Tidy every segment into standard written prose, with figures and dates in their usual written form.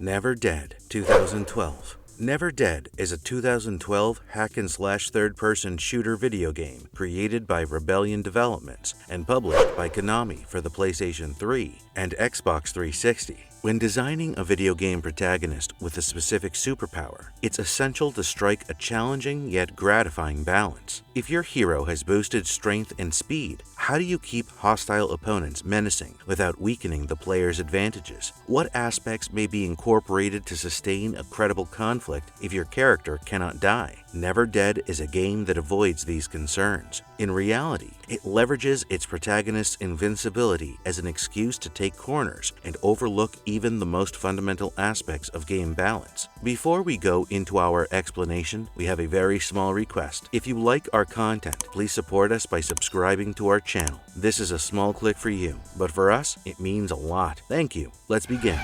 NeverDead 2012. NeverDead is a 2012 hack-and-slash third-person shooter video game created by Rebellion Developments and published by Konami for the PlayStation 3 and Xbox 360. When designing a video game protagonist with a specific superpower, it's essential to strike a challenging yet gratifying balance. If your hero has boosted strength and speed, how do you keep hostile opponents menacing without weakening the player's advantages? What aspects may be incorporated to sustain a credible conflict if your character cannot die? NeverDead is a game that avoids these concerns. In reality, it leverages its protagonist's invincibility as an excuse to take corners and overlook even the most fundamental aspects of game balance. Before we go into our explanation, we have a very small request. If you like our content, please support us by subscribing to our channel. This is a small click for you, but for us, it means a lot. Thank you. Let's begin.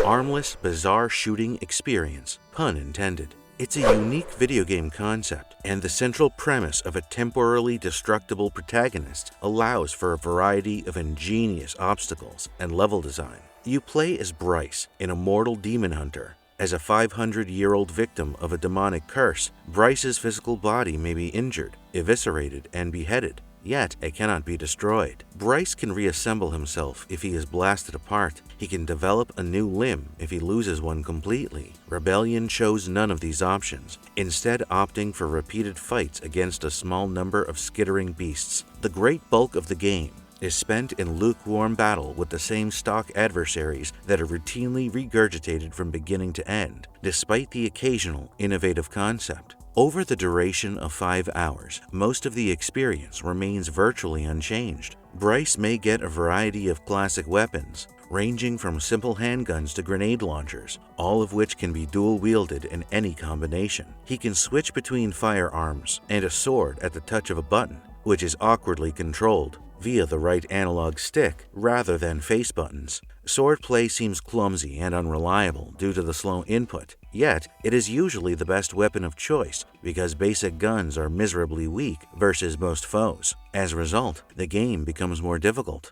Armless, bizarre shooting experience, pun intended. It's a unique video game concept, and the central premise of a temporarily destructible protagonist allows for a variety of ingenious obstacles and level design. You play as Bryce, an immortal demon hunter. As a 500-year-old victim of a demonic curse, Bryce's physical body may be injured, eviscerated, and beheaded. Yet, it cannot be destroyed. Bryce can reassemble himself if he is blasted apart. He can develop a new limb if he loses one completely. Rebellion chose none of these options, instead opting for repeated fights against a small number of skittering beasts. The great bulk of the game is spent in lukewarm battle with the same stock adversaries that are routinely regurgitated from beginning to end, despite the occasional innovative concept. Over the duration of 5 hours, most of the experience remains virtually unchanged. Bryce may get a variety of classic weapons, ranging from simple handguns to grenade launchers, all of which can be dual-wielded in any combination. He can switch between firearms and a sword at the touch of a button, which is awkwardly controlled via the right analog stick rather than face buttons. Swordplay seems clumsy and unreliable due to the slow input, yet it is usually the best weapon of choice because basic guns are miserably weak versus most foes. As a result, the game becomes more difficult.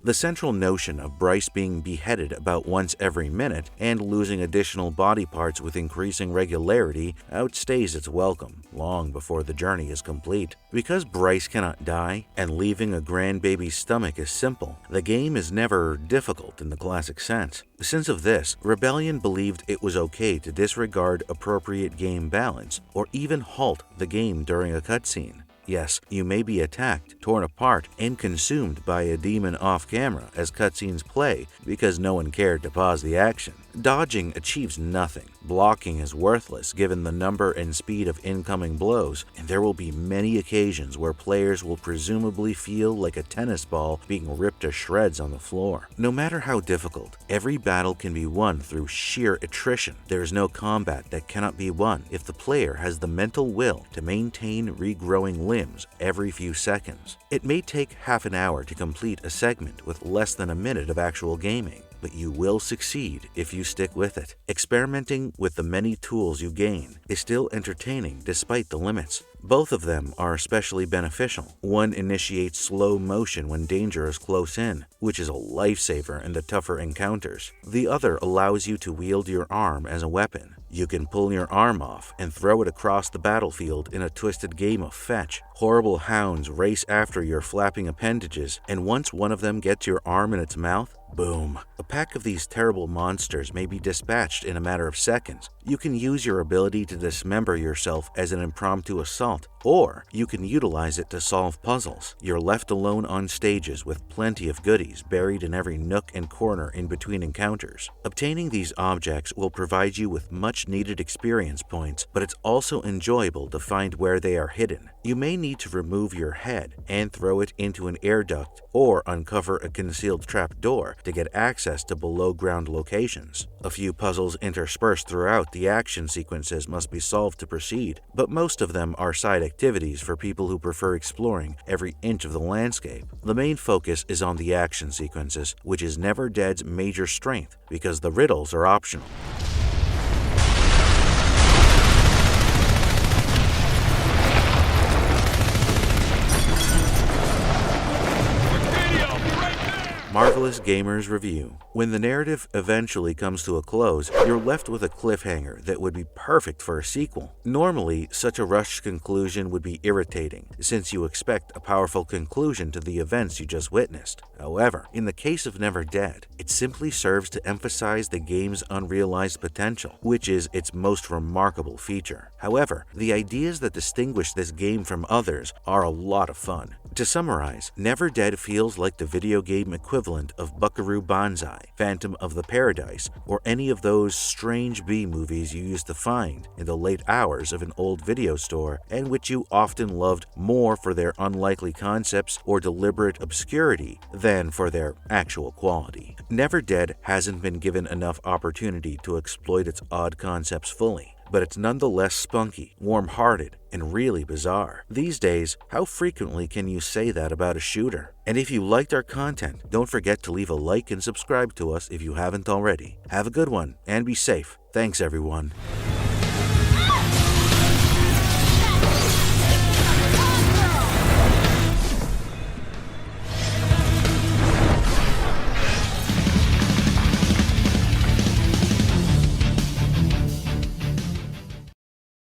The central notion of Bryce being beheaded about once every minute and losing additional body parts with increasing regularity outstays its welcome long before the journey is complete. Because Bryce cannot die and leaving a grandbaby's stomach is simple, the game is never difficult in the classic sense. Since of this, Rebellion believed it was okay to disregard appropriate game balance or even halt the game during a cutscene. Yes, you may be attacked, torn apart, and consumed by a demon off-camera as cutscenes play because no one cared to pause the action. Dodging achieves nothing. Blocking is worthless given the number and speed of incoming blows, and there will be many occasions where players will presumably feel like a tennis ball being ripped to shreds on the floor. No matter how difficult, every battle can be won through sheer attrition. There is no combat that cannot be won if the player has the mental will to maintain regrowing limbs every few seconds. It may take half an hour to complete a segment with less than a minute of actual gaming, but you will succeed if you stick with it. Experimenting with the many tools you gain is still entertaining despite the limits. Both of them are especially beneficial. One initiates slow motion when danger is close in, which is a lifesaver in the tougher encounters. The other allows you to wield your arm as a weapon. You can pull your arm off and throw it across the battlefield in a twisted game of fetch. Horrible hounds race after your flapping appendages, and once one of them gets your arm in its mouth, boom. A pack of these terrible monsters may be dispatched in a matter of seconds. You can use your ability to dismember yourself as an impromptu assault, or you can utilize it to solve puzzles. You're left alone on stages with plenty of goodies buried in every nook and corner in between encounters. Obtaining these objects will provide you with much needed experience points, but it's also enjoyable to find where they are hidden. You may need to remove your head and throw it into an air duct or uncover a concealed trapdoor to get access to below-ground locations. A few puzzles interspersed throughout the action sequences must be solved to proceed, but most of them are side activities for people who prefer exploring every inch of the landscape. The main focus is on the action sequences, which is NeverDead's major strength because the riddles are optional. Marvelous Gamers Review. When the narrative eventually comes to a close, you're left with a cliffhanger that would be perfect for a sequel. Normally, such a rushed conclusion would be irritating, since you expect a powerful conclusion to the events you just witnessed. However, in the case of NeverDead, it simply serves to emphasize the game's unrealized potential, which is its most remarkable feature. However, the ideas that distinguish this game from others are a lot of fun. To summarize, NeverDead feels like the video game equivalent of Buckaroo Banzai, Phantom of the Paradise, or any of those strange B-movies you used to find in the late hours of an old video store and which you often loved more for their unlikely concepts or deliberate obscurity than for their actual quality. NeverDead hasn't been given enough opportunity to exploit its odd concepts fully, but it's nonetheless spunky, warm-hearted, and really bizarre. These days, how frequently can you say that about a shooter? And if you liked our content, don't forget to leave a like and subscribe to us if you haven't already. Have a good one, and be safe. Thanks, everyone.